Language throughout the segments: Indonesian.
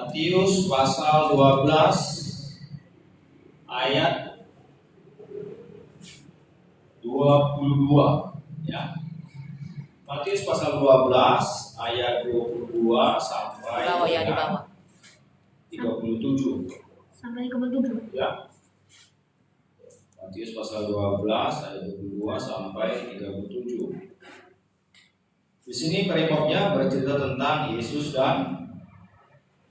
Matius pasal 12 ayat 22 ya. Matius pasal 12 ayat 22 sampai bawah ya, di bawah. 37 sampai 37 ya. Matius pasal 12 ayat 22 sampai 37. Di sini perikopnya bercerita tentang Yesus dan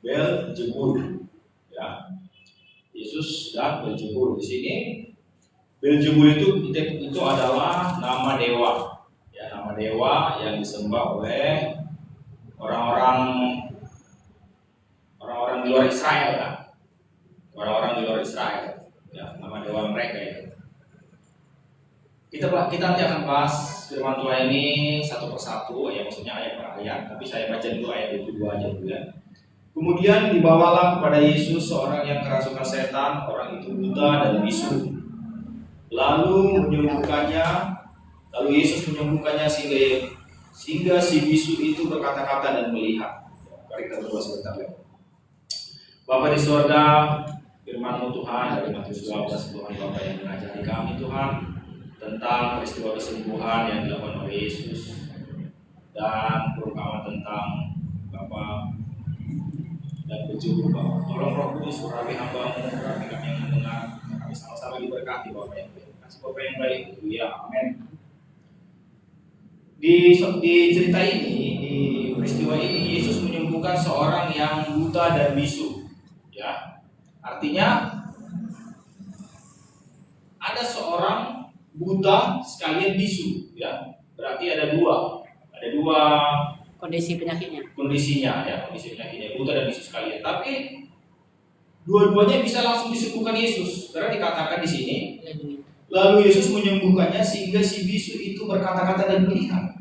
Beelzebul ya. Yesus dan Beelzebul. Di sini Beelzebul itu adalah nama dewa. Ya, nama dewa yang disembah oleh orang-orang di luar Israel ya. Orang-orang di luar Israel. Ya, nama dewa mereka itu. Kita nanti akan bahas firman Tuhan ini satu persatu, ya maksudnya ayat per ayat. Tapi saya baca dulu ayat 22 aja dulu ya. Kemudian dibawalah kepada Yesus seorang yang kerasukan setan, orang itu buta dan bisu. Lalu Yesus menyembuhkannya sehingga si bisu itu berkata-kata dan melihat. Mari kita berdoa sebentar ya. Bapa di surga, firman-Mu Tuhan dari Matius 12, Tuhan Bapa yang mengajari kami Tuhan tentang peristiwa kesembuhan yang dilakukan oleh Yesus dan perumpamaan tentang Bapa dan berjubur Bapak. Tolong Roh Kudus urapi hamba-Mu, urapi kami yang mendengar, kami sama-sama diberkati Bapak yang baik. Kasih Bapak yang baik, ya amin. Di cerita ini, di peristiwa ini, Yesus menyembuhkan seorang yang buta dan bisu. Ya, artinya ada seorang buta sekalian bisu. Ya, berarti ada dua Kondisi penyakitnya. kondisi penyakitnya buta dan bisu sekalian. Tapi dua-duanya bisa langsung disembuhkan Yesus. Karena dikatakan di sini, lalu Yesus menyembuhkannya sehingga si bisu itu berkata-kata dan melihat.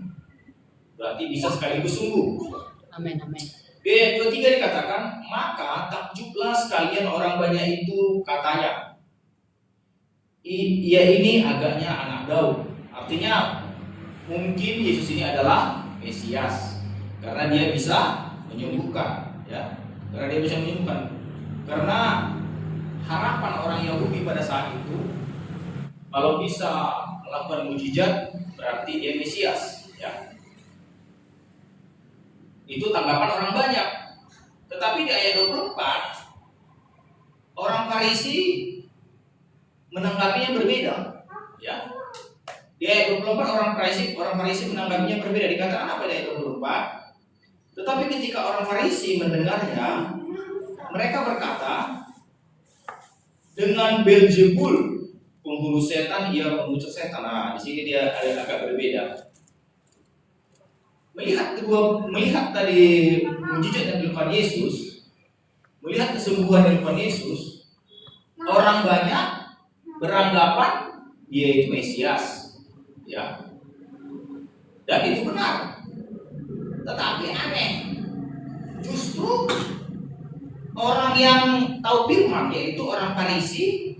Berarti bisa sekaligus sembuh. Amin, amin. Ayat 23 dikatakan, maka takjublah sekalian orang banyak itu katanya, ia ini agaknya anak Daud. Artinya mungkin Yesus ini adalah Mesias. Karena dia bisa menyembuhkan, ya. Karena harapan orang Yahudi pada saat itu, kalau bisa melakukan mujizat, berarti dia Mesias, ya. Itu tanggapan orang banyak. Tetapi di ayat 24, orang Farisi menanggapinya berbeda, ya. Di ayat 24 orang Farisi menanggapinya berbeda. Dikatakan apa di ayat 24? Tetapi ketika orang Farisi mendengarnya, mereka berkata, dengan Beelzebul, penghulu setan, ia mengutus setan. Nah, di sini dia agak berbeda. Melihat tadi mujizat yang dilakukan Yesus, melihat kesembuhan yang dilakukan Yesus, orang banyak beranggapan dia itu Mesias, ya. Dan itu benar. Tetapi aneh, justru orang yang tahu firman, yaitu orang Farisi,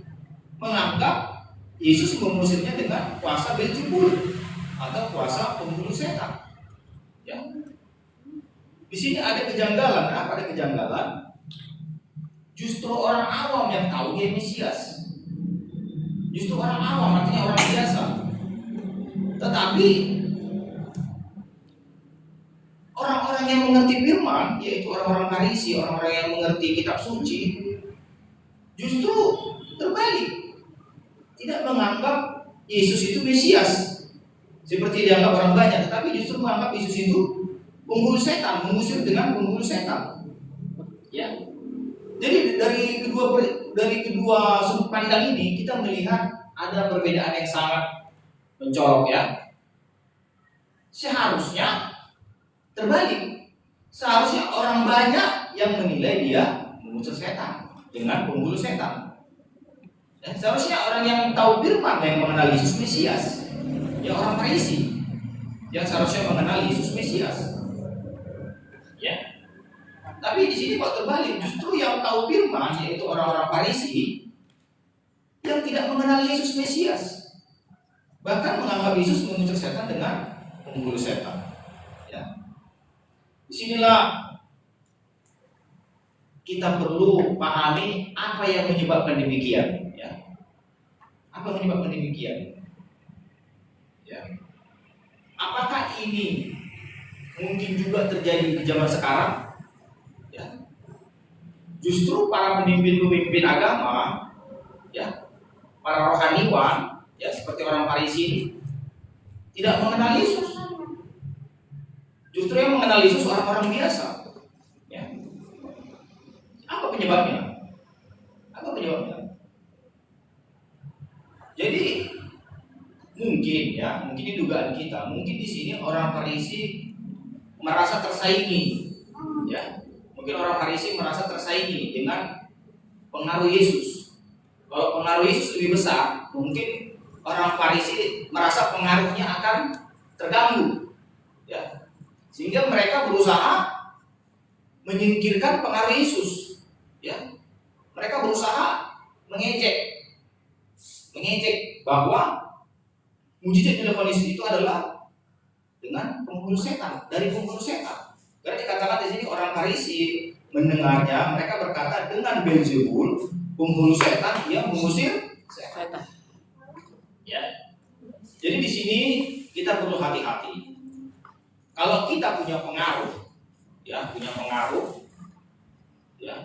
menganggap Yesus mengusirnya dengan kuasa Beelzebul atau kuasa pembunuh setan. Ya. Di sini ada kejanggalan. Apa ada kejanggalan? Justru orang awam yang tahu dia Mesias. Justru orang awam, artinya orang biasa. Tetapi orang-orang yang mengerti firman, yaitu orang-orang Farisi, orang-orang yang mengerti kitab suci, justru terbalik. Tidak menganggap Yesus itu Mesias seperti dianggap orang banyak, tetapi justru menganggap Yesus itu penghulu setan, mengusir dengan penghulu setan. Ya. Jadi dari kedua sudut pandang ini kita melihat ada perbedaan yang sangat mencolok, ya. Seharusnya terbalik. Seharusnya orang banyak yang menilai dia mengusir setan dengan penghulu setan. Dan seharusnya orang yang tahu firman yang mengenal Yesus Mesias, ya orang Farisi yang seharusnya mengenal Yesus Mesias. Ya. Tapi di sini kok terbalik, justru yang tahu firman yaitu orang-orang Farisi yang tidak mengenal Yesus Mesias. Bahkan menganggap Yesus mengusir setan dengan penghulu setan. Ya. Disinilah kita perlu pahami apa yang menyebabkan demikian, ya. Apa yang menyebabkan demikian? Ya. Apakah ini mungkin juga terjadi di zaman sekarang? Ya. Justru para pemimpin-pemimpin agama, ya, para rohaniwan, ya, seperti orang Farisi tidak mengenal Yesus. Justru yang mengenal Yesus orang-orang biasa. Ya. Apa penyebabnya? Apa penyebabnya? Jadi mungkin, ya, mungkin ini dugaan kita. Mungkin di sini orang Farisi merasa tersaingi, ya. Mungkin orang Farisi merasa tersaingi dengan pengaruh Yesus. Kalau pengaruh Yesus lebih besar, mungkin orang Farisi merasa pengaruhnya akan terganggu, ya. Sehingga mereka berusaha menyingkirkan pengaruh Yesus, ya. Mereka berusaha mengejek bahwa mujizat yang dilakukan Yesus itu adalah dengan penghulu setan, dari penghulu setan. Karena dikatakan di sini orang Farisi mendengarnya, mereka berkata dengan Beelzebul, penghulu setan yang mengusir setan. Ya. Jadi di sini kita perlu hati-hati. Kalau kita punya pengaruh, ya, ya,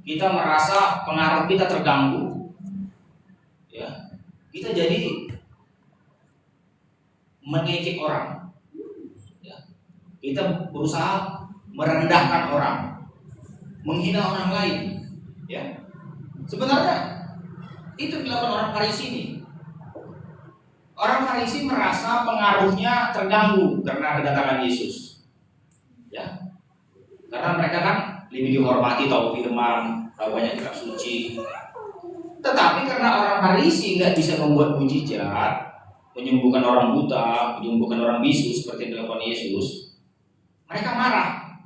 kita merasa pengaruh kita terganggu, ya, kita jadi mengejek orang, ya, kita berusaha merendahkan orang, menghina orang lain, ya. Sebenarnya itu dilakukan orang Farisi ini. Orang Farisi merasa pengaruhnya terganggu karena kedatangan Yesus, ya. Karena mereka kan lebih dihormati, tahu firman, tahu banyak kitab suci. Tetapi karena orang Farisi nggak bisa membuat mujizat, menyembuhkan orang buta, menyembuhkan orang bisu seperti yang dilakukan Yesus, mereka marah.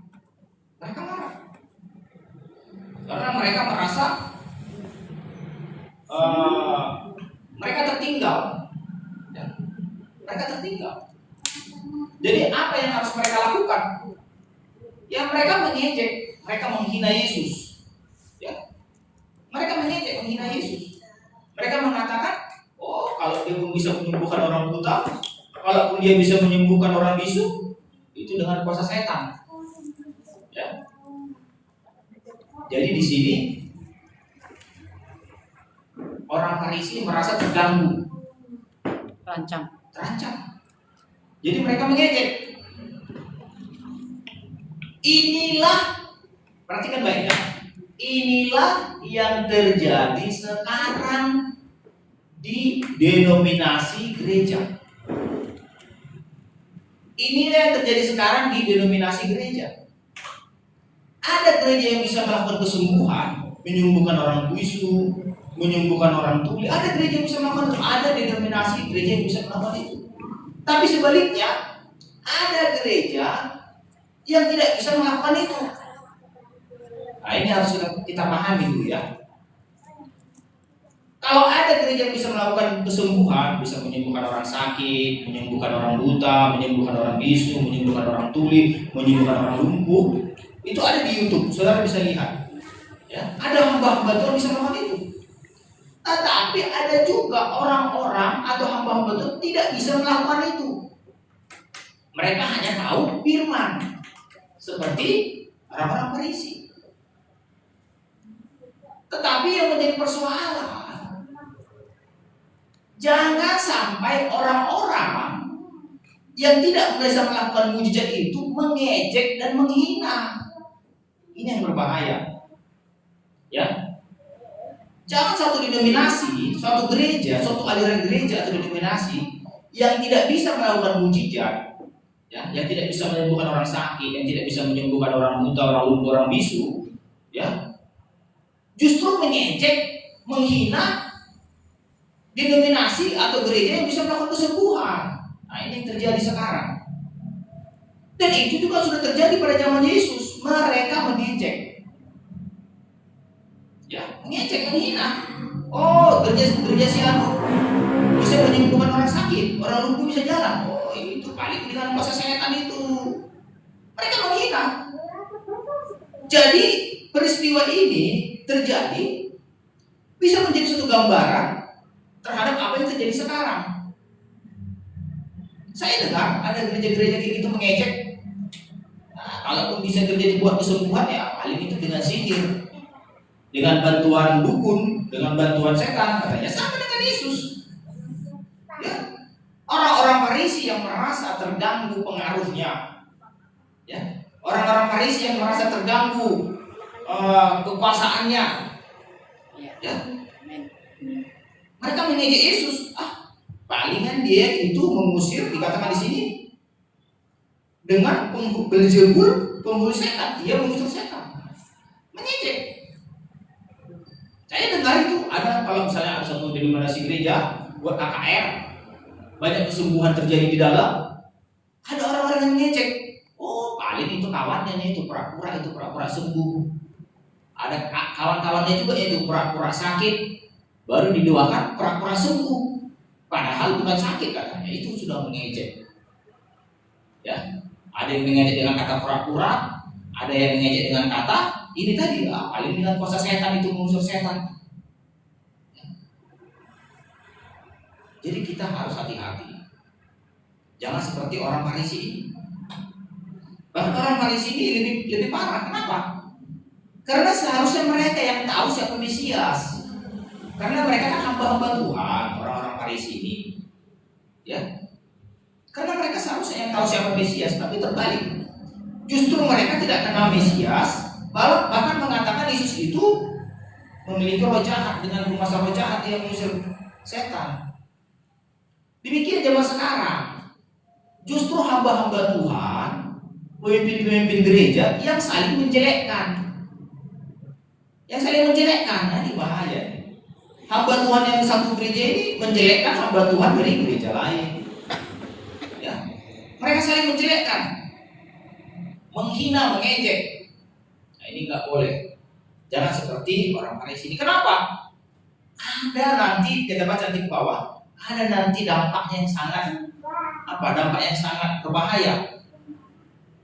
Karena mereka merasa mereka tertinggal. Ya. Mereka tertinggal. Jadi apa yang harus mereka lakukan? Ya, mereka mengejek, mereka menghina Yesus. Ya. Mereka mengejek, menghina Yesus. Mereka mengatakan, oh, kalau dia pun bisa menyembuhkan orang buta, kalaupun dia bisa menyembuhkan orang bisu, itu dengan kuasa setan. Ya. Jadi di sini orang Farisi merasa terganggu, terancam. Jadi mereka mengejek. Inilah, perhatikan baik, ya. Inilah yang terjadi sekarang di denominasi gereja. Inilah yang terjadi sekarang di denominasi gereja. Ada gereja yang bisa melakukan kesembuhan, menyembuhkan orang bisu, menyembuhkan orang tuli. Ada gereja yang bisa melakukan itu. Ada denominasi gereja yang bisa melakukan itu. Tapi sebaliknya, ada gereja yang tidak bisa melakukan itu. Nah, ini harus kita pahami dulu, ya. Kalau ada gereja yang bisa melakukan kesembuhan, bisa menyembuhkan orang sakit, menyembuhkan orang buta, menyembuhkan orang bisu, menyembuhkan orang tuli, menyembuhkan orang lumpuh, itu ada di YouTube, saudara bisa lihat. Ya, ada hamba-hamba Tuhan bisa melakukan itu. Tetapi ada juga orang-orang atau hamba-hamba Tuhan tidak bisa melakukan itu. Mereka hanya tahu firman, seperti orang-orang Farisi. Tetapi yang menjadi persoalan, jangan sampai orang-orang yang tidak bisa melakukan mujizat itu mengejek dan menghina. Ini yang berbahaya. Ya. Jangan satu denominasi, suatu gereja, suatu aliran gereja atau denominasi yang tidak bisa melakukan mujizat, ya, yang tidak bisa menyembuhkan orang sakit, yang tidak bisa menyembuhkan orang buta, orang lumpuh, orang bisu, ya, justru mengejek, menghina denominasi atau gereja yang bisa melakukan kesembuhan. Nah, ini yang terjadi sekarang. Dan itu juga sudah terjadi pada zaman Yesus. Mereka mengejek, ya, mengejek, menghina. Oh, gereja si anu bisa menyembuhkan orang sakit, orang lumpuh bisa jalan. Oh, itu paling dengan kuasa setan itu. Mereka menghina. Jadi peristiwa ini terjadi bisa menjadi suatu gambaran terhadap apa yang terjadi sekarang. Saya dengar ada gereja-gereja kayak gitu mengejek. Nah, kalaupun bisa terjadi buat kesembuhan ya paling itu dengan sihir, dengan bantuan dukun, dengan bantuan setan, katanya sama dengan Yesus. Ya, orang-orang Farisi yang merasa terganggu pengaruhnya, ya, orang-orang Farisi yang merasa terganggu kekuasaannya, ya, mereka mengejek Yesus. Palingan dia itu mengusir, dikatakan di sini dengan Beelzebul, penghulu setan, dia mengusir setan, mengejek. Saya dengar itu ada, kalau misalnya ada satu denominasi gereja buat KKR, banyak kesembuhan terjadi di dalam, ada orang-orang yang mengejek. Oh, paling itu kawannya itu pura-pura sembuh. Ada kawan-kawannya juga itu pura-pura sakit, baru didoakan pura-pura sembuh. Padahal bukan sakit katanya, itu sudah mengejek. Ya, ada yang mengejek dengan kata pura-pura, ada yang mengejek dengan kata ini tadi, paling dengan kuasa setan itu mengusir setan. Ya. Jadi kita harus hati-hati. Jangan seperti orang Farisi ini. Bahkan orang Farisi ini lebih parah. Kenapa? Karena seharusnya mereka yang tahu siapa Mesias. Karena mereka kan hamba-hamba Tuhan, orang-orang Farisi ini. Ya. Karena mereka seharusnya yang tahu siapa Mesias, tapi terbalik. Justru mereka tidak kenal Mesias, bahkan mengatakan Yesus itu memiliki roh jahat, dengan menguasai roh jahat yang mengusir setan. Demikian zaman sekarang. Justru hamba-hamba Tuhan, pemimpin-pemimpin gereja yang saling menjelekkan. Nah, ini bahaya. Hamba Tuhan yang satu gereja ini menjelekkan hamba Tuhan dari gereja lain. Ya. Mereka saling menjelekkan, menghina, mengejek. Nah, ini nggak boleh. Jangan seperti orang Farisi ini. Kenapa? Ada nanti, kita baca di bawah, ada nanti dampaknya yang sangat dampak yang sangat berbahaya.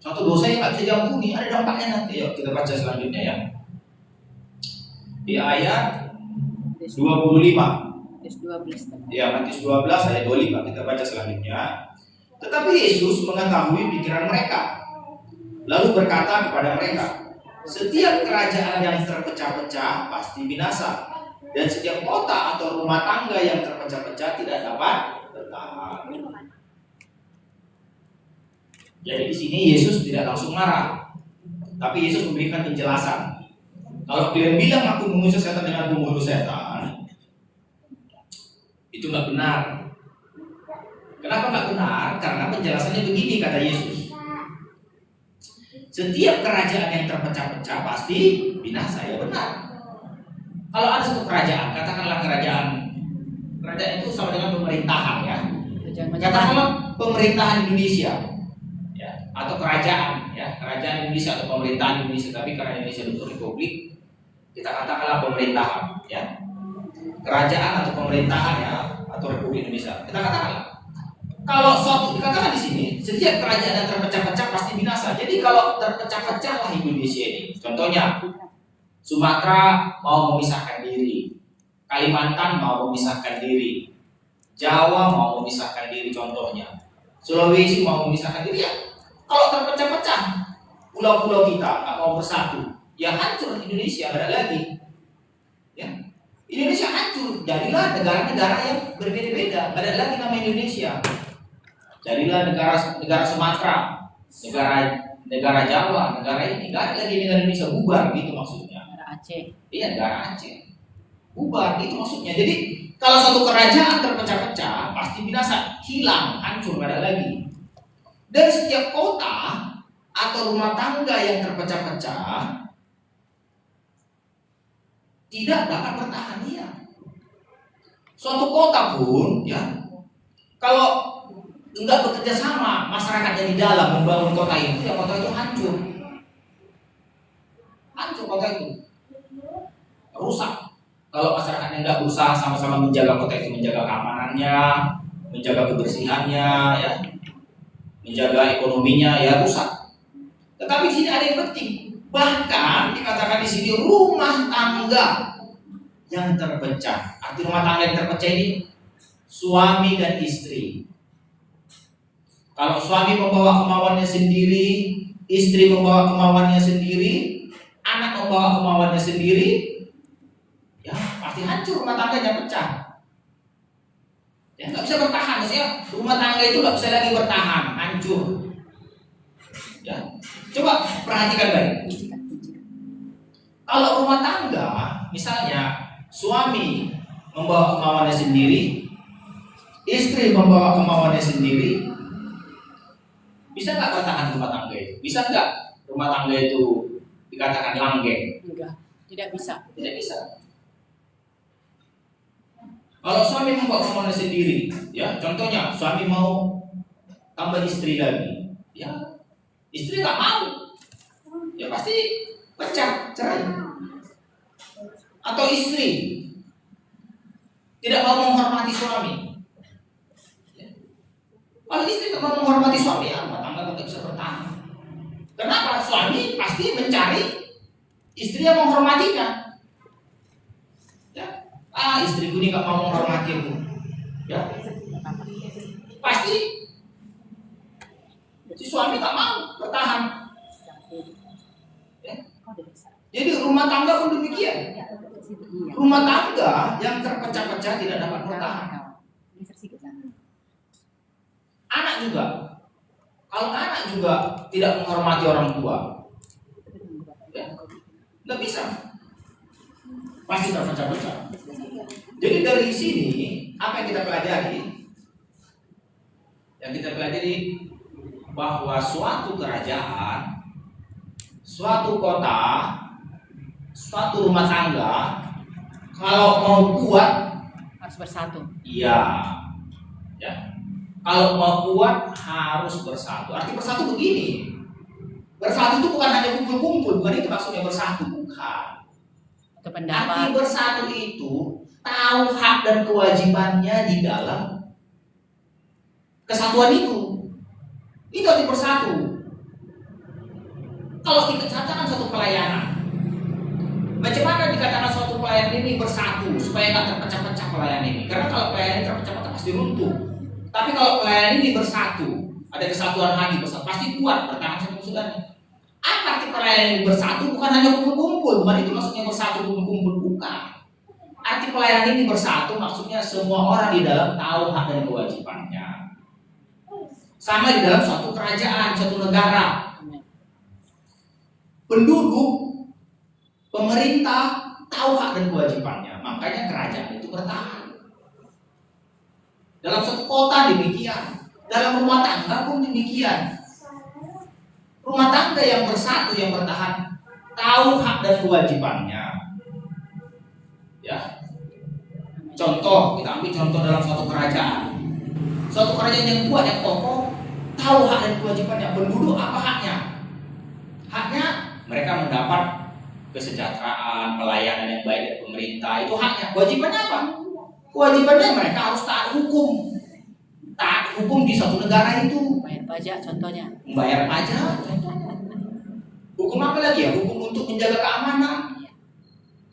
Suatu dosa yang nggak bisa diampuni, ada dampaknya nanti. Yuk kita baca selanjutnya ya. Di ayat 25. Ya, Matius 12 ayat 25 kita baca selanjutnya. Tetapi Yesus mengetahui pikiran mereka, lalu berkata kepada mereka, setiap kerajaan yang terpecah-pecah pasti binasa, dan setiap kota atau rumah tangga yang terpecah-pecah tidak dapat bertahan. Jadi di sini Yesus tidak langsung marah, tapi Yesus memberikan penjelasan. Kalau kalian bilang aku mengusir setan dengan pembunuh setan, itu nggak benar. Kenapa nggak benar? Karena penjelasannya begini, kata Yesus. Setiap kerajaan yang terpecah-pecah pasti binasa, ya benar. Kalau ada satu kerajaan, katakanlah kerajaan itu sama dengan pemerintahan ya. Katakanlah pemerintahan Indonesia, ya, atau kerajaan Indonesia atau pemerintahan Indonesia, tapi karena Indonesia itu republik, kita katakanlah pemerintahan, ya, kerajaan atau pemerintahan ya, atau Republik Indonesia. Kita katakanlah, kalau suatu dikatakan di sini, setiap kerajaan yang terpecah-pecah pasti binasa. Jadi kalau terpecah-pecahlah Indonesia ini, contohnya Sumatera mau memisahkan diri, Kalimantan mau memisahkan diri, Jawa mau memisahkan diri, contohnya Sulawesi mau memisahkan diri, ya. Kalau terpecah-pecah, pulau-pulau kita nggak mau bersatu, ya hancur Indonesia, ada lagi. Ya, Indonesia hancur, jadilah negara-negara yang berbeda-beda, ada lagi nama Indonesia. Jadilah negara Sumatera, negara Jawa, negara ini, nggak ada lagi negara Indonesia, bubar gitu maksudnya. Negara Aceh. Iya, negara Aceh, bubar gitu maksudnya. Jadi kalau satu kerajaan terpecah-pecah pasti binasa, hilang, hancur, nggak ada lagi. Dan setiap kota atau rumah tangga yang terpecah-pecah tidak dapat bertahan, ya. Suatu kota pun, ya, kalau enggak bekerja sama masyarakatnya di dalam membangun kota itu, ya kota itu hancur. Hancur kota itu, rusak. Kalau masyarakatnya enggak berusaha sama-sama menjaga kota itu, menjaga keamanannya, menjaga kebersihannya, ya, menjaga ekonominya, ya rusak. Tetapi di sini ada yang penting, Bahkan dikatakan di sini rumah tangga yang terpecah. Arti rumah tangga yang terpecah ini suami dan istri. Kalau suami membawa kemauannya sendiri, istri membawa kemauannya sendiri, anak membawa kemauannya sendiri, ya pasti hancur, rumah tangganya pecah. Ya nggak bisa bertahan, maksudnya rumah tangga itu nggak bisa lagi bertahan, hancur. Ya, coba perhatikan baik. Kalau rumah tangga, misalnya suami membawa kemauannya sendiri, istri membawa kemauannya sendiri, bisa nggak bertahan rumah tangga itu? Bisa nggak rumah tangga itu dikatakan langgeng? Enggak, tidak bisa. Tidak bisa. Kalau suami membawa kemauannya sendiri, ya contohnya suami mau tambah istri lagi, ya istri nggak mau, ya pasti pecah, cerai. Atau istri tidak mau menghormati suami. Kalau istri tidak mau menghormati suami, ya rumah tangga tidak bisa bertahan. Kenapa? Suami pasti mencari istri yang menghormatinya. Istriku ini gak mau menghormati aku. Ya, pasti si suami gak mau bertahan. Ya. Jadi rumah tangga pun demikian. Rumah tangga yang terpecah-pecah tidak dapat bertahan. Anak juga. Kalau anak juga tidak menghormati orang tua, ya, nggak bisa. Pasti terpecah-pecah. Jadi dari sini apa yang kita pelajari? Yang kita pelajari bahwa suatu kerajaan, suatu kota, suatu rumah tangga kalau mau kuat Harus bersatu. iya, ya. Kalau mau kuat harus bersatu. Arti bersatu begini. Bersatu itu bukan hanya kumpul-kumpul, bukan itu maksudnya bersatu, bukan. Itu pendapat. Arti bersatu itu tahu hak dan kewajibannya di dalam kesatuan itu. Itu arti bersatu. Kalau dikatakan suatu pelayanan, bagaimana dikatakan suatu pelayanan ini bersatu supaya nggak terpecah-pecah pelayanan ini? Karena kalau pelayanan ini terpecah-pecah pasti runtuh. Tapi kalau pelayanan ini bersatu, ada kesatuan hati bersatu, pasti kuat bertahan sampai kesudahannya. Apa arti pelayanan ini bersatu? Bukan hanya kumpul-kumpul, bukan itu maksudnya bersatu kumpul-kumpul, bukan. Arti pelayanan ini bersatu maksudnya semua orang di dalam tahu hak dan kewajibannya. Sama di dalam suatu kerajaan, suatu negara. Penduduk, pemerintah tahu hak dan kewajibannya, makanya kerajaan itu bertahan. Dalam suatu kota demikian, dalam rumah tangga pun demikian. Rumah tangga yang bersatu, yang bertahan, tahu hak dan kewajibannya. Ya, contoh, kita ambil contoh dalam suatu kerajaan. Suatu kerajaan yang kuat, yang kokoh, tahu hak dan kewajibannya. Penduduk apa haknya? Haknya mereka mendapat kesejahteraan, pelayanan yang baik dari pemerintah. Itu haknya. Kewajibannya apa? Kewajibannya mereka harus taat hukum. Taat hukum di suatu negara itu. Bayar pajak contohnya. Membayar pajak contohnya. Hukum apa lagi ya? Hukum untuk menjaga keamanan.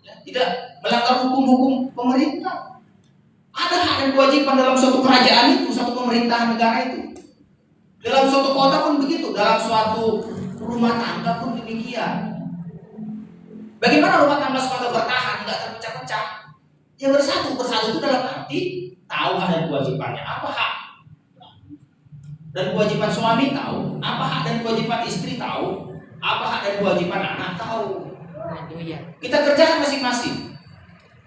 Ya, tidak melanggar hukum-hukum pemerintah. Ada hak dan kewajiban dalam suatu kerajaan itu, suatu pemerintahan negara itu. Dalam suatu kota pun begitu, dalam suatu rumah tangga pun demikian. Bagaimana rumah tangga supaya bertahan, tidak terpecah-pecah? Ya bersatu itu dalam arti tahu hak dan kewajibannya. Apa hak dan kewajiban suami tahu, apa hak dan kewajiban istri tahu, apa hak dan kewajiban anak tahu. Kita kerjakan masing-masing.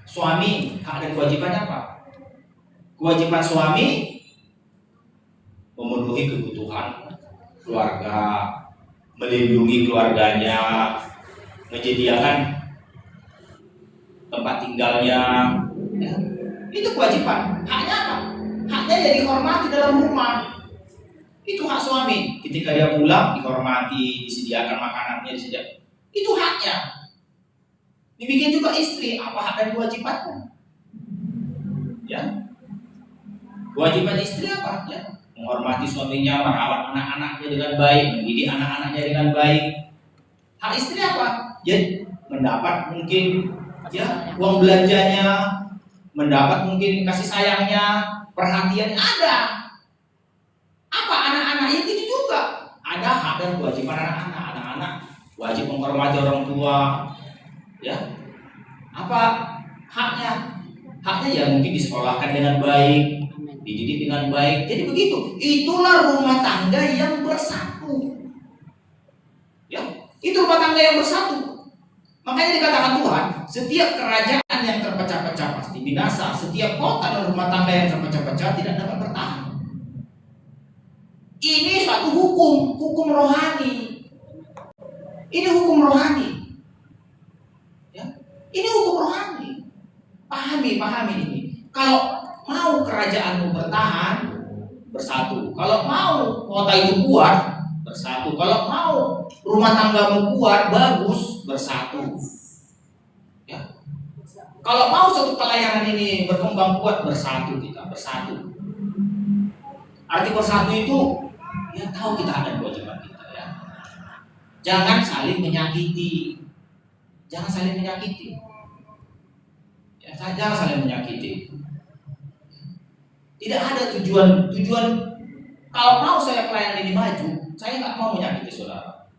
Suami hak dan kewajibannya apa? Kewajiban suami memenuhi kebutuhan keluarga, melindungi keluarganya, menyediakan tempat tinggalnya. Ya, itu kewajiban. Haknya apa? Haknya ya dihormati dalam rumah. Itu hak suami. Ketika dia pulang dihormati, disediakan makanannya, disediakan. Itu haknya. Demikian juga istri, apa hak dan kewajibannya? Ya. Kewajiban istri apa? Ya. Menghormati suaminya, merawat anak-anaknya dengan baik, mendidik anak-anaknya dengan baik. Hak istri apa? Ya mendapat mungkin Kasih ya sayang. uang belanjanya, mendapat mungkin kasih sayangnya, perhatiannya ada. Apa anak-anak ya gitu juga. Ada hak dan kewajiban anak-anak. Anak-anak wajib menghormati orang tua. Ya. Apa haknya? Haknya ya mungkin disekolahkan dengan baik, Amin. dididik dengan baik. Jadi begitu. Itulah rumah tangga yang bersatu. Ya, itu rumah tangga yang bersatu. Makanya dikatakan Tuhan, setiap kerajaan yang terpecah-pecah pasti binasa. Setiap kota dan rumah tangga yang terpecah-pecah tidak dapat bertahan. Ini suatu hukum rohani. Ini hukum rohani. Ya, ini hukum rohani. Pahami ini. Kalau mau kerajaanmu bertahan, bersatu. Kalau mau kota itu kuat, bersatu. Kalau mau rumah tanggamu kuat, bagus, bersatu. Ya. Kalau mau satu pelayanan ini berkembang kuat, bersatu kita, bersatu. Arti bersatu itu, ya tahu kita ada kewajiban kita ya. Jangan saling menyakiti. Jangan saling menyakiti. Ya, jangan saling menyakiti. Tidak ada tujuan kalau mau saya pelayanan ini maju, saya nggak mau menyakiti saudara.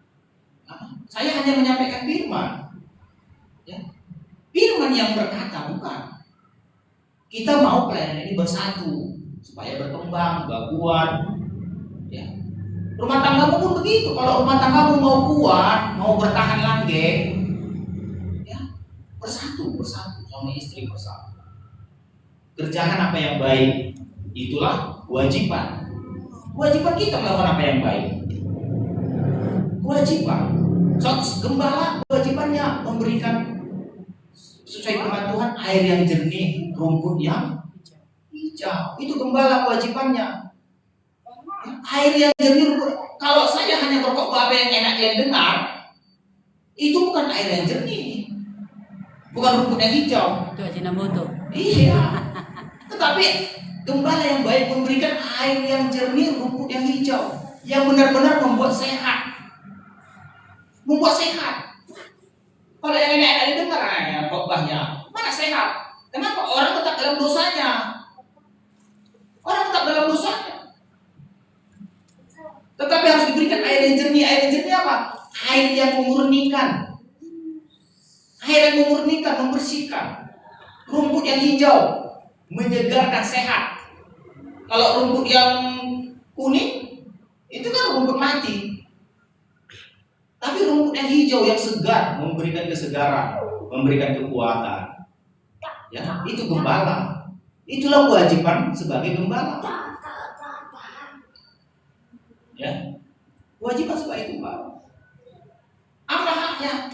Saya hanya menyampaikan firman. Ya. Firman yang berkata bukan. Kita mau pelayanan ini bersatu supaya berkembang, kuat. Ya. Rumah tanggamu pun begitu. Kalau rumah tanggamu mau kuat, mau bertahan langgeng, ya bersatu, suami istri bersatu. Kerjakan apa yang baik. Itulah kewajiban. Kewajiban kita melakukan apa yang baik. Kewajiban. Gembala kewajibannya memberikan sesuai firman Tuhan air yang jernih, rumput yang hijau. Itu gembala kewajibannya. Air yang jernih, rumput. Kalau saya hanya berkhotbah apa yang enak kalian dengar, itu bukan air yang jernih, bukan rumput yang hijau. Itu Ajinomoto. Iya. Tetapi gembala yang baik memberikan air yang jernih, rumput yang hijau, yang benar-benar membuat sehat. Kalau yang enak didengar ya khotbahnya, mana sehat? Kenapa? Orang tetap dalam dosanya. Tetapi harus diberikan air yang jernih. Air yang jernih apa? Air yang memurnikan. Air yang memurnikan, membersihkan. Rumput yang hijau menyegarkan, sehat. Kalau rumput yang kuning itu kan rumput mati. Tapi rumput yang hijau yang segar memberikan kesegaran, memberikan kekuatan. Ya, itu gembala. Itulah kewajiban sebagai gembala. Ya, kewajiban sebagai gembala. Apa haknya?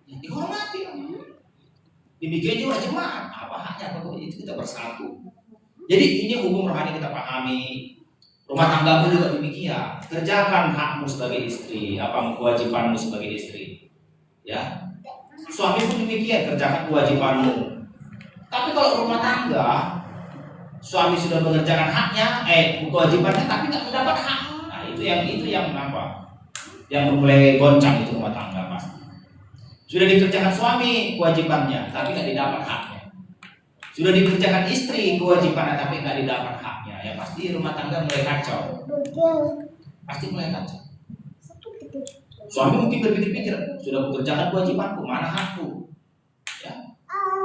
Ya, dihormati. Demikian juga jemaat. Apa haknya? Itu kita bersatu. Jadi ini hukum rohani kita pahami. Rumah tanggamu juga demikian. Kerjakan hakmu sebagai istri, apa kewajibanmu sebagai istri. Ya. Suami pun demikian, kerjakan kewajibanmu. Tapi kalau rumah tangga, suami sudah mengerjakan haknya, kewajibannya, tapi nggak mendapat hak. Nah, itu yang apa? Yang mulai goncang itu rumah tangga pasti. Sudah dikerjakan suami kewajibannya, tapi nggak didapat haknya. Sudah dikerjakan istri kewajibannya, tapi nggak didapat haknya. Ya pasti rumah tangga mulai kacau. Pasti mulai kacau. Suami mungkin berpikir-pikir, sudah mengerjakan kewajibanku, mana hakku? Ya,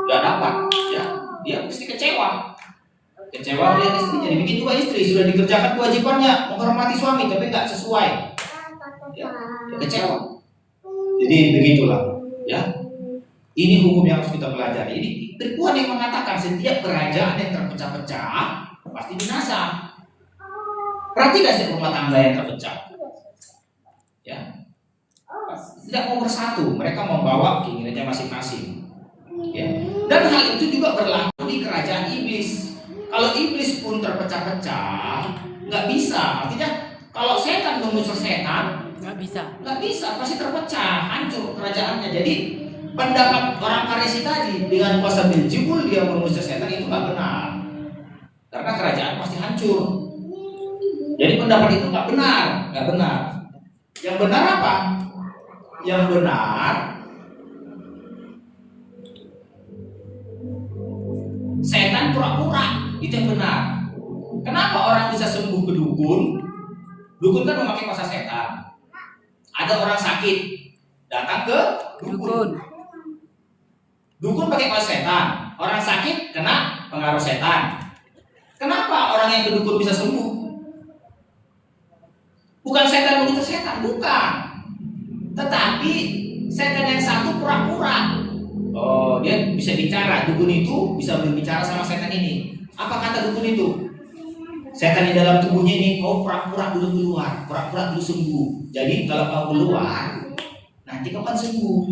nggak dapat. Ya, dia pasti kecewa. Kecewa melihat istrinya. Demikian juga istri sudah dikerjakan kewajibannya, menghormati suami, tapi nggak sesuai. Ya, dia kecewa. Jadi begitulah. Ya, ini hukum yang harus kita pelajari. Ini Tuhan yang mengatakan setiap kerajaan yang terpecah-pecah pasti binasa. Perhatikan setiap rumah tangga yang terpecah. Ya, tidak mau bersatu, mereka membawa keinginannya masing-masing. Ya. Dan hal itu juga berlaku di kerajaan iblis. Kalau iblis pun terpecah-pecah, nggak bisa. Artinya kalau setan mengusir setan, Nggak bisa, pasti terpecah, hancur kerajaannya. Jadi pendapat orang Farisi tadi dengan kuasa Beelzebul dia mengusir setan itu nggak benar, karena kerajaan pasti hancur. Jadi pendapat itu nggak benar. Yang benar apa? Yang benar, setan pura-pura, itu yang benar. Kenapa orang bisa sembuh ke dukun? Dukun kan memakai kuasa setan. Ada orang sakit, datang ke dukun. Dukun pakai kuasa setan. Orang sakit kena pengaruh setan. Kenapa orang yang ke dukun bisa sembuh? Bukan setan menutup setan, bukan. Tetapi setan yang satu pura-pura. Oh, dia bisa bicara. Dukun itu bisa berbicara sama setan ini. Apa kata dukun itu? Setan di dalam tubuhnya ini, kau pura-pura dulu keluar, pura-pura dulu sembuh. Jadi kalau kau keluar, nanti kau akan sembuh.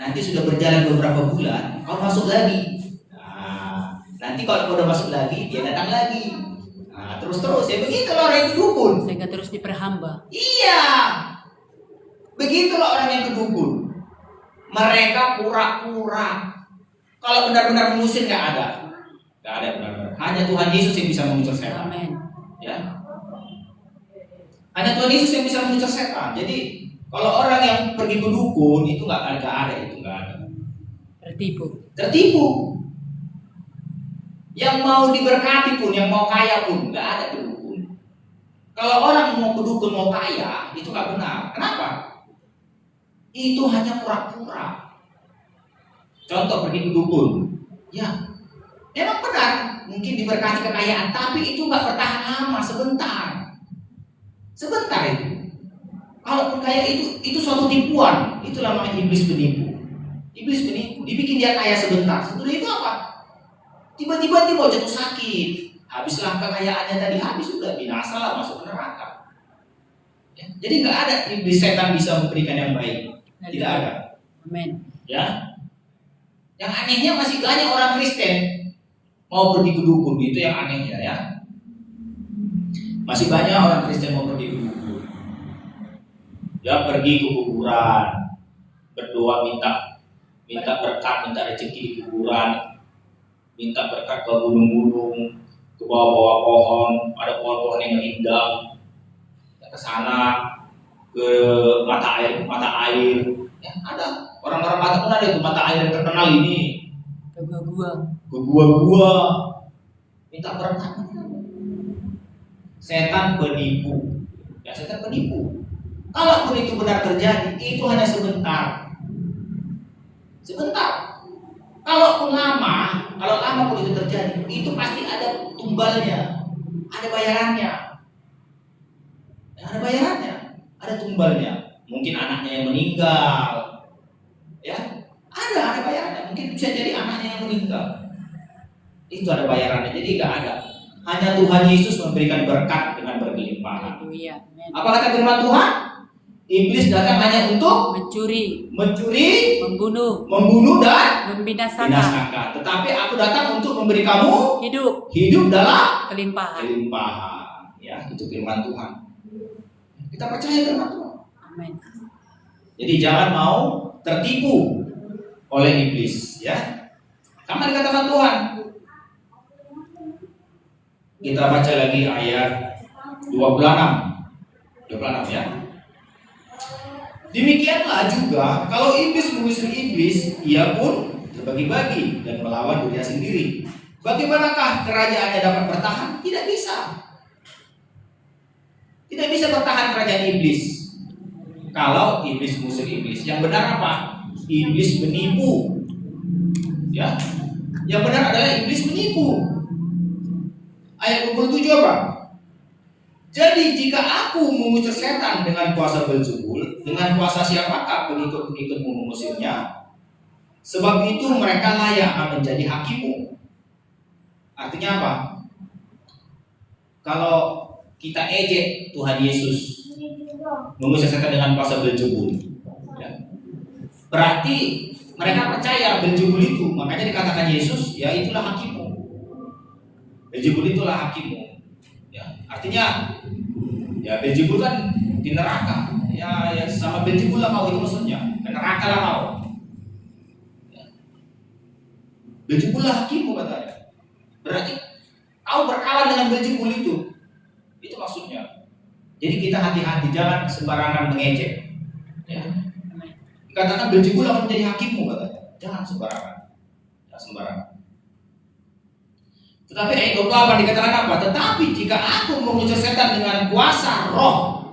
Nanti sudah berjalan beberapa bulan, kau masuk lagi. Nah, nanti kalau kau udah masuk lagi, dia datang lagi. Nah, terus-terus ya begitu loh orang yang kedukun. Sehingga terus diperhamba. Iya, begitulah orang yang kedukun. Mereka pura-pura. Kalau benar-benar mengusir nggak ada benar-benar. Hanya Tuhan Yesus yang bisa mengusir setan. Amin. Ya, hanya Tuhan Yesus yang bisa mengusir setan. Jadi kalau orang yang pergi ke dukun itu nggak ada. Tertipu. Yang mau diberkati pun, yang mau kaya pun nggak ada ke dukun. Kalau orang mau ke dukun mau kaya itu nggak benar. Kenapa? Itu hanya pura-pura. Contoh pergi ke dukun, ya, memang benar mungkin diberkati kekayaan, tapi itu nggak bertahan lama, sebentar itu. Kalaupun kaya itu suatu tipuan, itu namanya iblis penipu. Dibikin dia kaya sebentar. Setelah itu apa? Tiba-tiba dia mau jatuh sakit, habislah kekayaannya tadi, habis sudah binasa lah, masuk neraka. Ya, jadi nggak ada iblis setan bisa memberikan yang baik. Tidak ada. Amin. Ya. Yang anehnya masih banyak orang Kristen mau pergi ke dukun, itu yang anehnya ya. Masih banyak orang Kristen mau pergi ke dukun. Ya, pergi ke kuburan, berdoa minta berkat, minta rezeki di kuburan, minta berkat ke gunung-gunung, ke bawah-bawah pohon, ada pohon-pohon yang rindang, ke sana, ke mata air, ya ada. Orang-orang Batak pun ada itu mata air yang terkenal ini. Ke gua-gua, minta berkat. Setan penipu. Ya, setan penipu. Kalaupun itu benar terjadi, itu hanya sebentar. Kalau lama pun itu terjadi, itu pasti ada tumbalnya, ada bayarannya. Ada tumbalnya. Mungkin anaknya yang meninggal. Ya, ada bayarannya. Mungkin bisa jadi anaknya yang meninggal. Itu ada bayarannya. Jadi nggak ada. Hanya Tuhan Yesus memberikan berkat dengan berlimpahan. Apa kata firman Tuhan? Iblis datang hanya untuk mencuri, membunuh dan membinasakan. Tetapi aku datang untuk memberi kamu hidup dalam kelimpahan. Ya, itu firman Tuhan. Kita percaya firman Tuhan. Amin. Jadi jangan mau tertipu oleh iblis, ya. Sama dikatakan Tuhan. Kita baca lagi ayat 26 ya. Demikianlah juga kalau iblis mengusir iblis, ia pun terbagi-bagi dan melawan dirinya sendiri. Bagaimanakah kerajaannya dapat bertahan? Tidak bisa bertahan kerajaan iblis. Kalau iblis mengusir iblis, yang benar apa? Iblis menipu. Ya, yang benar adalah iblis menipu. Ayat 27 apa? Jadi jika aku mengusir setan dengan kuasa Beelzebul, dengan kuasa siapakah pengikut-pengikutmu mengusirnya? Sebab itu mereka layak menjadi hakimmu. Artinya apa? Kalau kita ejek Tuhan Yesus mengusir setan dengan kuasa Beelzebul, ya, berarti mereka percaya Beelzebul itu. Makanya dikatakan Yesus, ya itulah hakimmu. Beelzebul itulah hakimmu. Ya, artinya ya Beelzebul kan di neraka. Ya sama Beelzebul lah kau, itu maksudnya. Ke neraka lah kau. Ya. Beelzebul lah hakimmu katanya. Berarti kau berkawan dengan Beelzebul itu. Itu maksudnya. Jadi kita hati-hati, jangan sembarangan mengejek. Ya. Katakan Beelzebul akan menjadi hakimmu katanya. Jangan sembarangan. Jangan sembarangan. Tetapi ayat 28 dikatakan apa? Tetapi jika aku mengusir setan dengan kuasa roh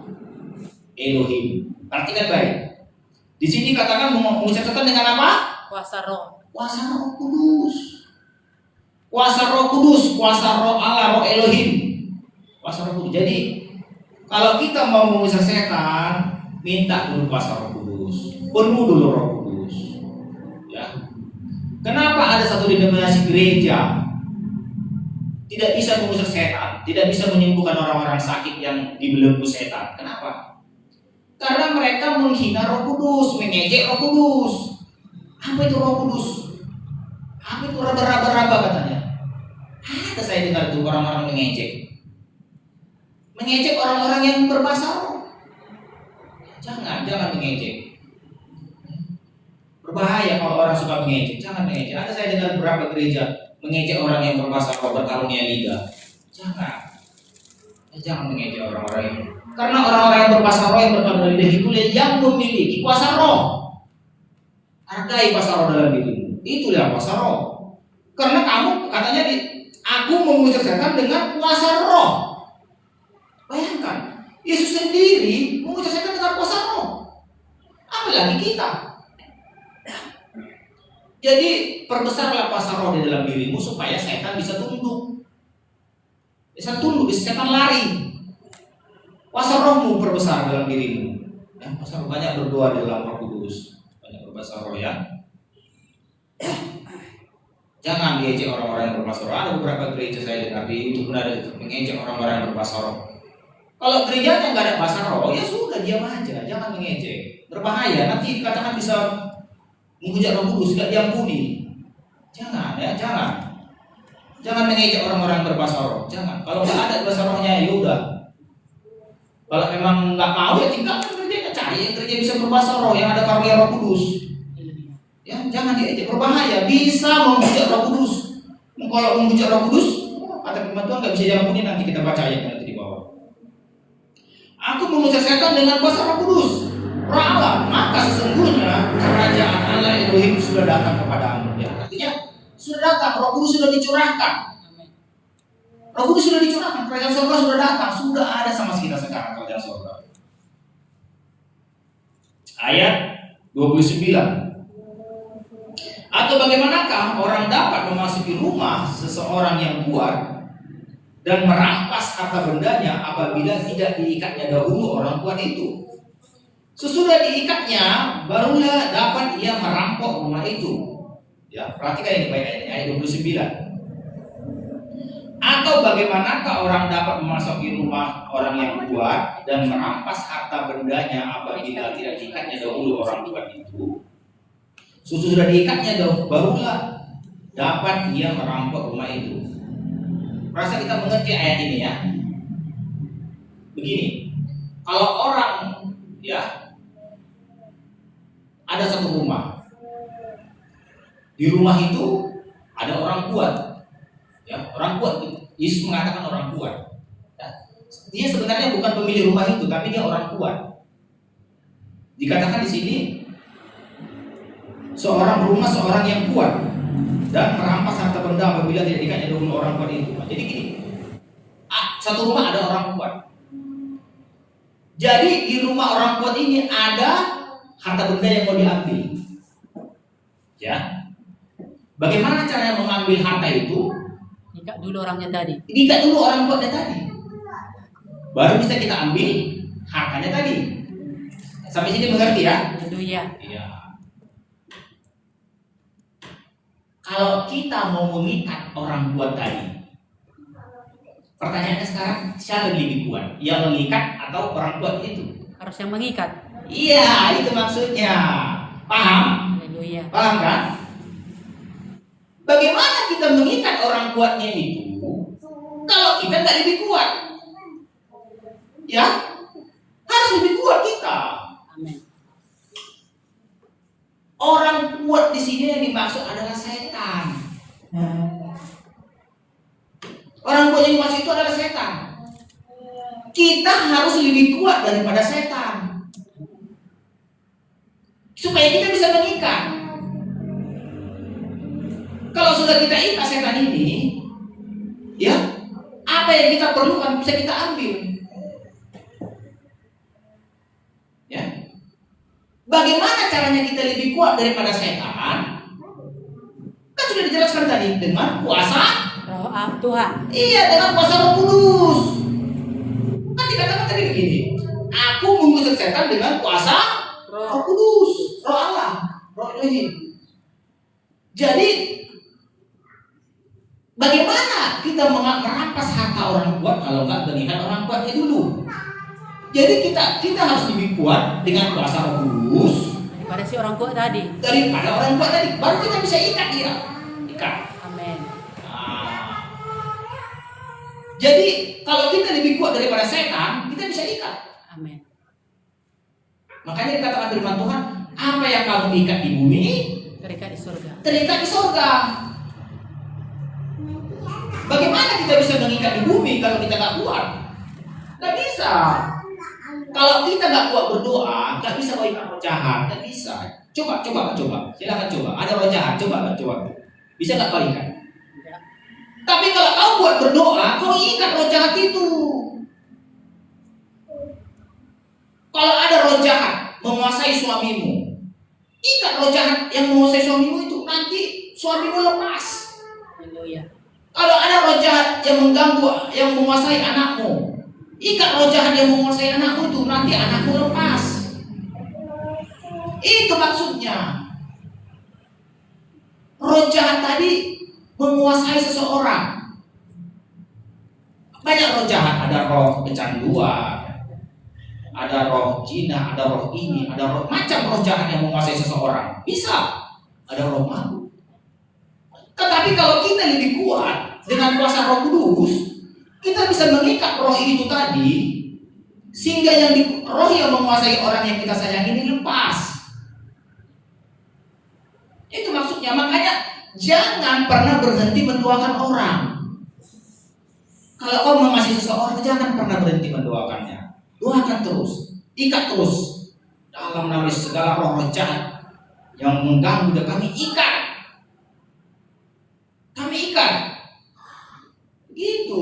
Elohim. Perhatikan baik. Di sini katakan mengusir setan dengan apa? Kuasa roh. Kuasa Roh Kudus. Kuasa Roh Kudus, kuasa Roh Allah, Roh Elohim. Kuasa Roh Kudus. Jadi kalau kita mau mengusir setan, minta dulu kuasa Roh Kudus. Penuh dulu Roh Kudus. Ya. Kenapa ada satu denominasi gereja tidak bisa mengusir setan, tidak bisa menyembuhkan orang-orang sakit yang dibelenggu setan? Kenapa? Karena mereka menghina Roh Kudus, mengejek Roh Kudus. Apa itu Roh Kudus? Apa itu raba-raba katanya? Ada saya dengar itu orang-orang mengejek. Mengejek orang-orang yang berbahasa roh. Jangan mengejek. Berbahaya kalau orang suka mengejek. Jangan mengejek. Ada saya dengar beberapa gereja mengejek orang yang berbahasa roh, berkarunia lidah. Jangan mengejek orang-orang itu. Karena orang-orang yang berbahasa roh, yang berkarunia lidah itu yang memiliki kuasa roh. Hargai kuasa roh dalam dirimu. Itulah kuasa roh. Karena kamu katanya aku mengusir setan dengan kuasa roh. Bayangkan, Yesus sendiri mengusir setan dengan kuasa roh. Apalagi kita. Jadi perbesarlah kuasa roh di dalam dirimu supaya setan bisa tunduk. Bisa tunduk, bisa setan lari. Kuasa rohmu perbesar dalam dirimu. Ya, kuasa roh, banyak berdoa di dalam Roh Kudus. Banyak berbahasa roh ya. Jangan diejek orang-orang yang berbahasa roh. Ada beberapa gereja saya dengar di YouTube pun ada mengejek orang-orang yang berbahasa roh. Kalau gerejanya nggak ada bahasa roh, ya sudah diam aja, jangan mengejek. Berbahaya, nanti dikatakan bisa menghujat Roh Kudus, tidak diampuni. Jangan ya, jangan mengejek orang-orang yang berbahasa roh. Jangan. Kalau nggak ada bahasa rohnya, ya udah. Kalau memang nggak mau ya tinggalkan gerejanya, cari yang gereja bisa berbahasa roh yang ada karunia Roh Kudus. Ya, jangan diejek, berbahaya, bisa menghujat Roh Kudus. Kalau menghujat Roh Kudus, kata firman Tuhan nggak bisa diampuni. Nanti kita baca ayat nanti di bawah. Aku mengusir setan dengan kuasa Roh Kudus, Roh Allah, maka sesungguhnya kerajaan Allah Elohim sudah datang kepadamu. Ya, artinya sudah datang, Roh Kudus sudah dicurahkan. Roh Kudus sudah dicurahkan, kerajaan surga sudah datang, sudah ada sama kita sekarang kerajaan surga. Ayat 29. Atau bagaimanakah orang dapat memasuki rumah seseorang yang kuat dan merampas harta bendanya apabila tidak diikatnya dahulu orang kuat itu? Sesudah diikatnya, barulah dapat ia merampok rumah itu. Ya, perhatikan ini baik ayat 29. Atau bagaimanakah orang dapat memasuki rumah orang yang kuat dan merampas harta bendanya apabila tidak diikatnya dahulu orang kuat itu? Sudah diikatnya dong, barulah dapat ia merampok rumah itu. Rasa kita mengerti ayat ini ya. Begini, kalau orang ya ada satu rumah, di rumah itu ada orang kuat, ya orang kuat. Yesus mengatakan orang kuat. Ya, dia sebenarnya bukan pemilik rumah itu, tapi dia orang kuat. Dikatakan di sini seorang rumah seorang yang kuat dan merampas harta benda apabila tidak diikatnya dahulu orang kuat itu. Jadi gini, satu rumah ada orang kuat. Jadi di rumah orang kuat ini ada harta benda yang mau diambil. Ya, bagaimana caranya mengambil harta itu? Ikat dulu orangnya tadi. Ikat dulu orang kuatnya tadi, baru bisa kita ambil hartanya tadi. Sampai sini mengerti ya? Haleluya. Iya. Kalau kita mau mengikat orang kuat tadi, pertanyaannya sekarang siapa yang lebih kuat? Yang mengikat atau orang kuat itu? Harus yang mengikat. Iya, itu maksudnya. Paham? Haleluya. Paham kan? Bagaimana kita mengikat orang kuatnya itu kalau kita nggak lebih kuat? Ya, harus lebih kuat kita. Amin. Orang kuat di sini yang dimaksud adalah setan. Orang kuat yang dimaksud itu adalah setan. Kita harus lebih kuat daripada setan. supaya kita bisa mengikat. Kalau sudah kita ikat setan ini, ya, apa yang kita perlukan bisa kita ambil. Ya. Bagaimana caranya kita lebih kuat daripada setan? Kan sudah dijelaskan tadi, dengan kuasa Roh Tuhan. Iya, dengan kuasa Roh Kudus. Kan dikatakan tadi begini, aku mengusir setan dengan kuasa Roh Kudus, Roh Allah, Roh Elohim. Jadi bagaimana kita merampas harta orang kuat kalau nggak melihat orang kuatnya dulu? Jadi kita harus lebih kuat dengan kuasa Roh Kudus Daripada si orang kuat tadi. daripada orang kuat tadi. Baru kita bisa ikat dia, ikat. Amin. Jadi kalau kita lebih kuat daripada setan, kita bisa ikat. Amin. Makanya dikatakan firman Tuhan, apa yang kamu ikat di bumi, Terikat di surga. terikat di surga. Bagaimana kita bisa mengikat di bumi kalau kita nggak kuat? Nggak bisa. Kalau kita nggak kuat berdoa, nggak bisa kau ikat roh jahat, nggak bisa. Coba. Silakan coba. Ada roh jahat, coba. Bisa nggak kau ikat? Enggak. Tapi kalau kau buat berdoa, kau ikat roh jahat itu. Kalau ada roh jahat menguasai suamimu, ikat roh jahat yang menguasai suamimu itu, nanti suamimu lepas. Haleluya. Kalau ada roh jahat yang mengganggu, yang menguasai anakmu, ikat roh jahat yang menguasai anakmu itu, nanti anakmu lepas. Itu maksudnya. Roh jahat tadi menguasai seseorang. Banyak roh jahat, ada roh kecanduan, ada roh zina, ada roh ini, ada roh macam roh jahat yang menguasai seseorang. Bisa, ada roh mabuk. Tetapi kalau kita lebih kuat dengan kuasa Roh Kudus, kita bisa mengikat roh itu tadi, sehingga roh yang menguasai orang yang kita sayang ini lepas. Itu maksudnya. Makanya jangan pernah berhenti mendoakan orang. Kalau kau mengasihi seseorang, jangan pernah berhenti mendoakannya. Doakan terus, ikat terus. Dalam nama segala roh jahat yang mengganggu dan kami ikat. Kami ikat. Gitu.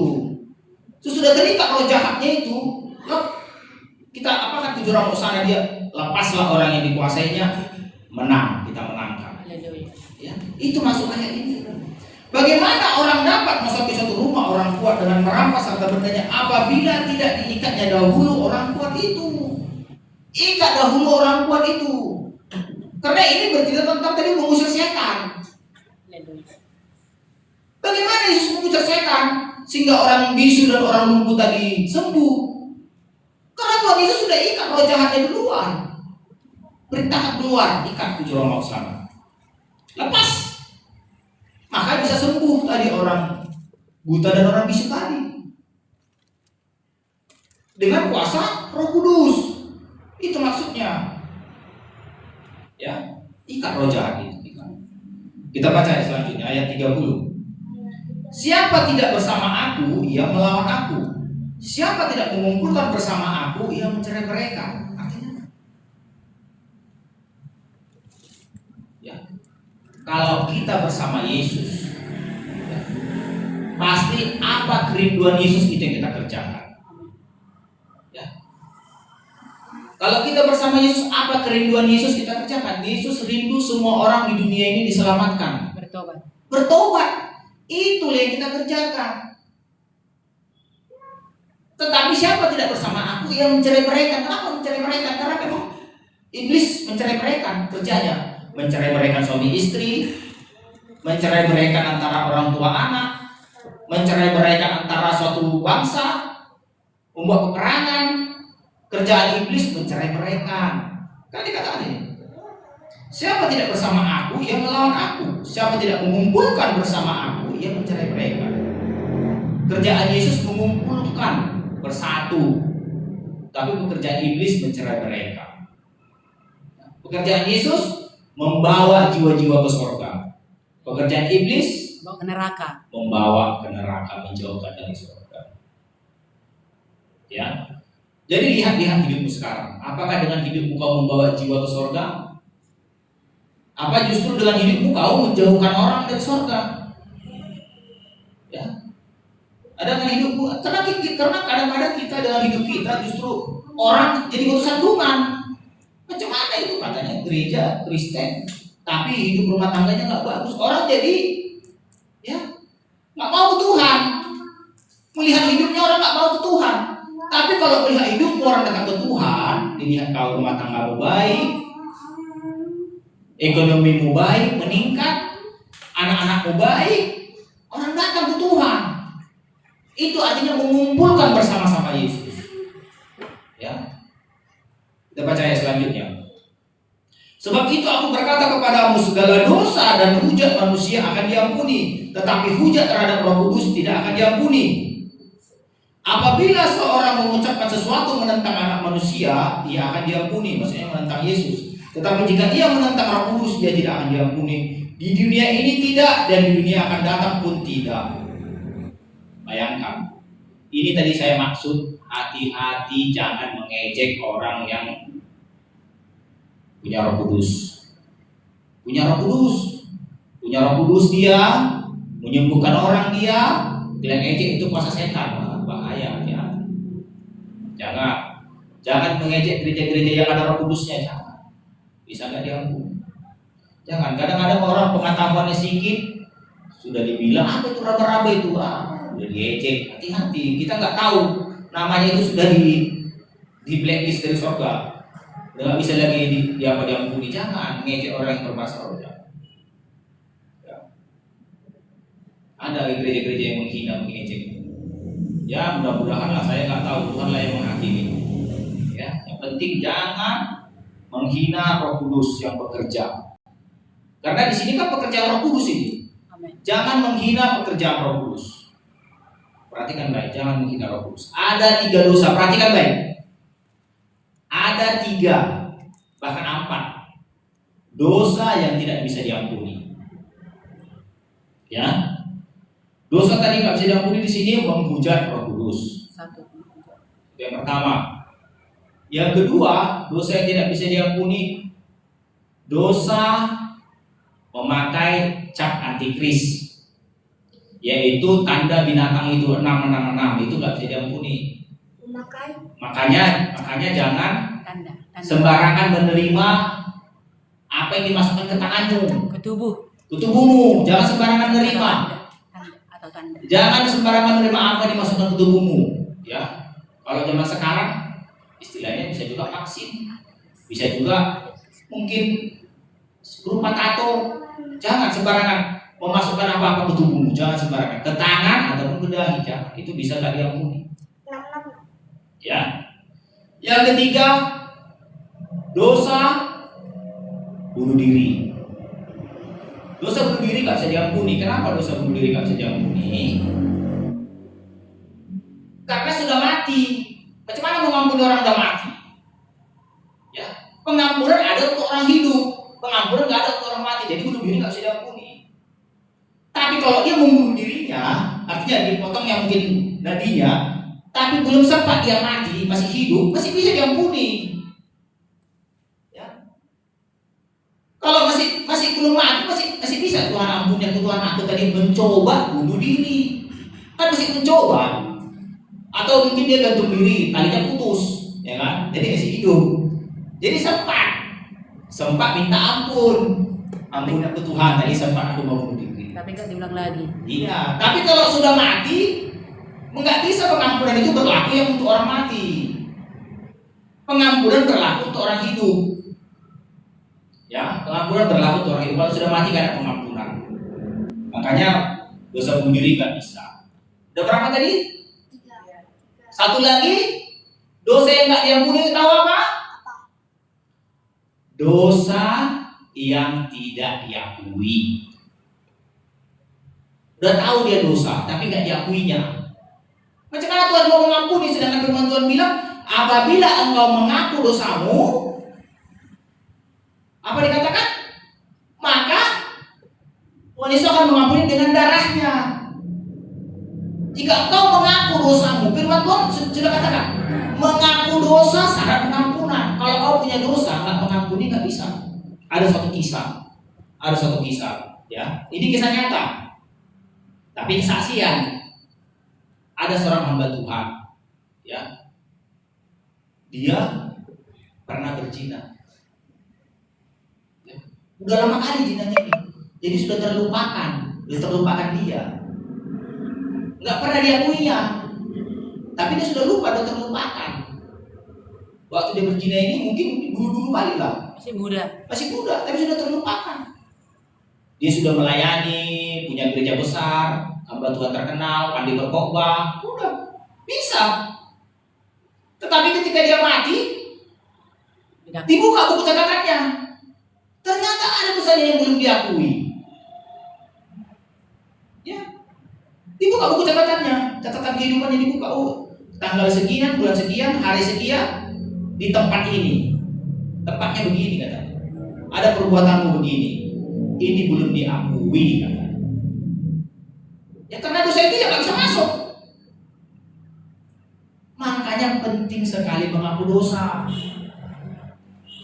Sesudah terikat roh jahatnya itu, kita apakah tujuh orang sana dia lepaslah orang yang dikuasainya, menang, kita menangkan. Haleluya. Ya, itu masuk ayat ini. Bagaimana orang dapat masuk ke suatu rumah orang kuat dengan merampas harta bendanya apabila tidak diikatnya dahulu orang kuat itu? Ikat dahulu orang kuat itu. Karena ini bercerita tentang tadi mengusir setan. Haleluya. Bagaimana Yesus mengusir setan sehingga orang bisu dan orang lumpuh tadi sembuh? Karena Tuhan Yesus sudah ikat roh jahatnya duluan. Perintahkan keluar, ikat tujuh orang mau sana. Lepas. Maka bisa sembuh tadi orang buta dan orang bisu tadi. Dengan kuasa Roh Kudus. Itu maksudnya. Ya, ikat roh jahat itu. Kita baca selanjutnya ayat 30. Siapa tidak bersama aku, ia melawan aku. Siapa tidak mengumpulkan bersama aku, ia mencerai-beraikan. Artinya, ya, kalau kita bersama Yesus, ya, pasti apa kerinduan Yesus itu yang kita kerjakan. Ya. Kalau kita bersama Yesus, apa kerinduan Yesus kita kerjakan? Yesus rindu semua orang di dunia ini diselamatkan. Bertobat. Itulah yang kita kerjakan. Tetapi siapa tidak bersama aku yang mencerai-beraikan? Kenapa mencerai-beraikan? Karena memang iblis mencerai-beraikan kerjanya. Mencerai-beraikan suami istri, mencerai-beraikan antara orang tua anak, mencerai-beraikan antara suatu bangsa, membuat peperangan. Kerjaan iblis mencerai-beraikan. Kan dikatakan ini. Siapa tidak bersama aku, ia melawan aku. Siapa tidak mengumpulkan bersama aku, ia mencerai-beraikan. Kerjaan Yesus mengumpulkan, bersatu. Tapi pekerjaan iblis mencerai-beraikan. Pekerjaan Yesus membawa jiwa-jiwa ke surga. Pekerjaan iblis Bawa ke neraka. membawa ke neraka, menjauhkan dari surga. Ya. Jadi lihat hidupmu sekarang. Apakah dengan hidupmu kau membawa jiwa ke surga? Apa justru dengan hidupmu kau menjauhkan orang dari surga? Ya. Ada dengan hidupmu, karena kadang-kadang kita dengan hidup kita justru orang jadi batu sandungan. Macam mana itu katanya gereja Kristen, tapi hidup rumah tangganya nggak bagus. Orang jadi ya nggak mau Tuhan. Melihat hidupnya orang nggak mau Tuhan. Tapi kalau melihat hidupmu orang dekat ke Tuhan, dilihat kau rumah tanggamu baik, ekonomimu baik, meningkat, anak-anakmu baik, orang datang ke Tuhan. Itu artinya mengumpulkan bersama-sama Yesus. Ya. Kita baca ayat selanjutnya. Sebab itu aku berkata kepadamu, segala dosa dan hujat manusia akan diampuni, tetapi hujat terhadap Roh Kudus tidak akan diampuni. Apabila seorang mengucapkan sesuatu menentang anak manusia, ia akan diampuni, maksudnya menentang Yesus. Tetapi jika ia menentang Roh Kudus, dia tidak akan diampuni. Di dunia ini tidak, dan di dunia akan datang pun tidak. Bayangkan, ini tadi saya maksud, hati-hati jangan mengejek orang yang punya Roh Kudus. Punya Roh Kudus. Punya Roh Kudus dia menyembuhkan orang dia. Kalian ejek itu kuasa setan. Bahaya, hati-hati. Jangan mengejek gereja-gereja yang ada Roh Kudusnya, jangan. Bisa nggak diampuni? Jangan. Kadang-kadang orang pengetahuannya sedikit sudah dibilang apa itu raba-raba itu, udah diejek. Hati-hati, kita nggak tahu namanya itu sudah di blacklist dari surga. Udah nggak bisa lagi diampuni. Jangan ngejek orang yang berbahasa roh. Ya. Ada gereja-gereja yang menghina, mengejek. Ya mudah-mudahan lah, saya nggak tahu, Tuhan lah yang menghakimi. Ya, yang penting jangan menghina Roh Kudus yang bekerja. Karena di sini kan pekerjaan Roh Kudus ini. Amen. Jangan menghina pekerjaan Roh Kudus. Perhatikan baik, jangan menghina Roh Kudus. Ada 3 dosa, perhatikan baik. Ada 3, bahkan 4 dosa yang tidak bisa diampuni. Ya. Dosa tadi nggak bisa diampuni di sini, menghujat Roh Kudus. 1. Yang pertama. Yang kedua, dosa yang tidak bisa diampuni, dosa memakai cap antikris, yaitu tanda binatang itu 666, itu nggak bisa diampuni. Makanya jangan Tanda. sembarangan menerima apa yang dimasukkan ke tanganmu, Ke tubuhmu. Jangan sembarangan menerima. Tanda. Jangan sembarangan menerima apa yang dimasukkan ke tubuhmu. Ya, kalau zaman sekarang istilahnya bisa juga vaksin, bisa juga mungkin berupa tato. Jangan sembarangan memasukkan apa-apa ke tubuhmu. Jangan sembarangan ke tangan ataupun ke dahi. Jangan. Itu bisa nggak diampuni. Ya. Yang ketiga, dosa bunuh diri. Dosa bunuh diri nggak bisa diampuni. Kenapa dosa bunuh diri nggak bisa diampuni? Karena sudah mati. Bagaimana mengampuni orang sudah mati? Ya, pengampunan ada untuk orang hidup. Pengampunan nggak ada untuk orang mati. Jadi bunuh diri nggak bisa diampuni. Tapi kalau dia membunuh dirinya, artinya dipotong yang mungkin nadinya, tapi belum sempat dia mati, masih hidup, masih bisa diampuni. Kalau masih belum mati, masih bisa Tuhan ampuni. Tuhan aku tadi mencoba bunuh diri, kan masih mencoba. Atau mungkin dia gantung diri, talinya putus, ya kan? Jadi masih hidup. Jadi sempat minta ampun aku Tuhan, tadi sempat aku mau bunuh diri. Tapi nggak diulang lagi. Iya, tapi kalau sudah mati, nggak bisa pengampunan itu berlaku yang untuk orang mati. Pengampunan berlaku untuk orang hidup. Ya, pengampunan berlaku untuk orang hidup. Kalau sudah mati nggak ada pengampunan. Makanya dosa bunuh diri nggak bisa. Udah berapa tadi? 3. 1 lagi, dosa yang nggak diampuni, tahu apa? Dosa yang tidak diakui. Udah tahu dia dosa, tapi nggak diakuinya. Macam mana Tuhan mau mengampuni? Sedangkan firman Tuhan bilang, apabila engkau mengaku dosamu, apa dikatakan? Maka Tuhan Yesus akan mengampuni dengan darahnya. Jika engkau mengaku dosamu, firman Tuhan sudah katakan, mengaku dosa syarat pengampunan. Kalau kau punya dosa nggak mengampuni nggak bisa. Ada suatu kisah Ada satu kisah, ya. Ini kisah nyata, tapi kesaksian. Ada seorang hamba Tuhan, ya. Dia pernah berzina. Ya. Udah lama kali zinanya ini, jadi sudah terlupakan dia. Nggak pernah diakuinya, tapi dia sudah lupa, sudah terlupakan. Waktu dia berzina ini mungkin dulu kali lah. Masih muda, tapi sudah terlupakan. Dia sudah melayani, punya gereja besar, hamba Tuhan terkenal, pandai berkhotbah, udah bisa. Tetapi ketika dia mati, dibuka buku catatannya, ternyata ada dosanya yang belum diakui. Ya, dibuka buku catatannya, catatan kehidupannya dibuka. Oh, tanggal sekian, bulan sekian, hari sekian, di tempat ini, tempatnya begini katanya. Ada perbuatanmu begini. Ini belum diakui katanya. Ya karena dosa itu ya nggak bisa masuk. Makanya penting sekali mengaku dosa.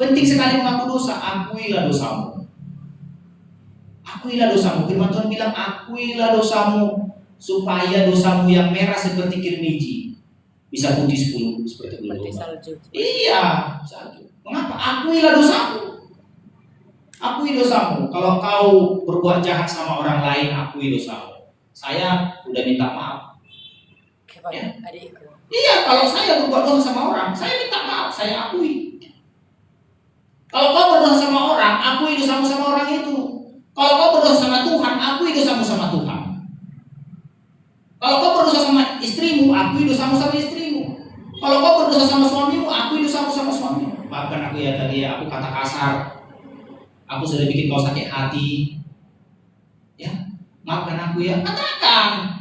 Penting sekali mengaku dosa. Akuilah dosamu. Akuilah dosamu. Firman Tuhan bilang akuilah dosamu supaya dosamu yang merah seperti kirmiji bisa putih 10 seperti bulu domba. Iya, salju. Mengapa? Akuilah dosamu. Akui dosamu. Kalau kau berbuat jahat sama orang lain, akui dosamu. Saya udah minta maaf. Ya? Iya, kalau saya berbuat dosa sama orang, saya minta maaf, saya akui. Kalau kau berdosa sama orang, akui dosamu sama orang itu. Kalau kau berdosa sama Tuhan, akui dosamu sama Tuhan. Kalau kau berdosa sama istrimu, akui dosamu sama istrimu. Kalau kau berdosa sama suamimu, akui dosamu sama suamimu. Maafkan aku ya tadi aku kata kasar. Aku sudah bikin kau sakit hati, ya, maafkan aku ya, katakan.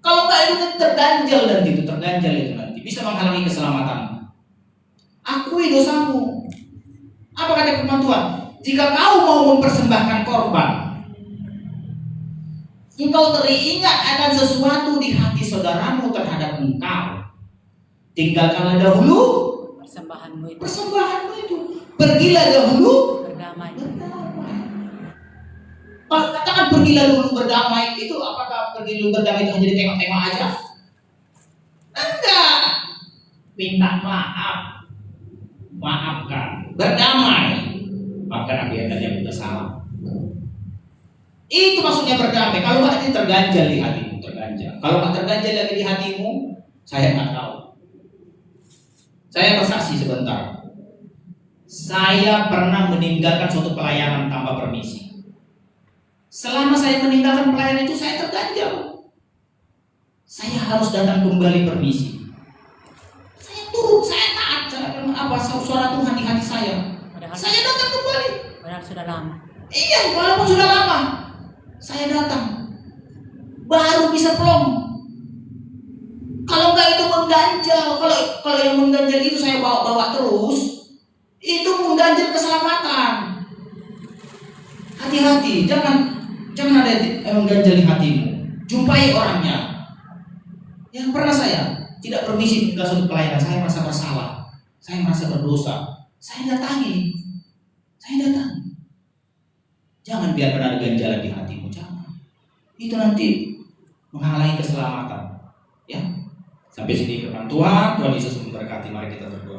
Kalau enggak itu terganjal itu nanti bisa menghalangi keselamatanmu. Akui dosamu. Apa kata firman Tuhan? Jika kau mau mempersembahkan korban, engkau teringat akan sesuatu di hati saudaramu terhadap engkau, tinggalkanlah dahulu persembahanmu itu. Pergilah dahulu berdamai. Kalau katakan pergilah dulu berdamai, itu apakah pergi dulu berdamai itu hanya ditengok-tengok aja? Enggak. Minta maaf, maafkan, berdamai. Maafkan aku ya tadi aku udah salah. Itu maksudnya berdamai. Kalau nggak ini terganjal di hatimu, terganjal. Kalau nggak terganjal lagi di hatimu, saya nggak tahu. Saya bersaksi sebentar. Saya pernah meninggalkan suatu pelayanan tanpa permisi. Selama saya meninggalkan pelayanan itu saya terganjal. Saya harus datang kembali permisi. Saya turut, saya taat. Suara Tuhan di hati saya. Saya datang kembali. Padahal sudah lama. Iya, walaupun sudah lama, saya datang. Baru bisa plong. Kalau enggak itu mengganjal. Kalau yang mengganjal itu saya bawa terus. Itu mengganjal keselamatan. Hati-hati, jangan ada yang mengganjal di hatimu. Jumpai orangnya. Yang pernah saya tidak permisi tinggal suatu pelayanan, saya merasa bersalah, saya merasa berdosa, saya datangi. Jangan biarkan ada ganjalan di hatimu, jangan. Itu nanti menghalangi keselamatan. Ya. Sampai sini firman Tuhan. Tuhan Yesus memberkati. Mari kita berdoa.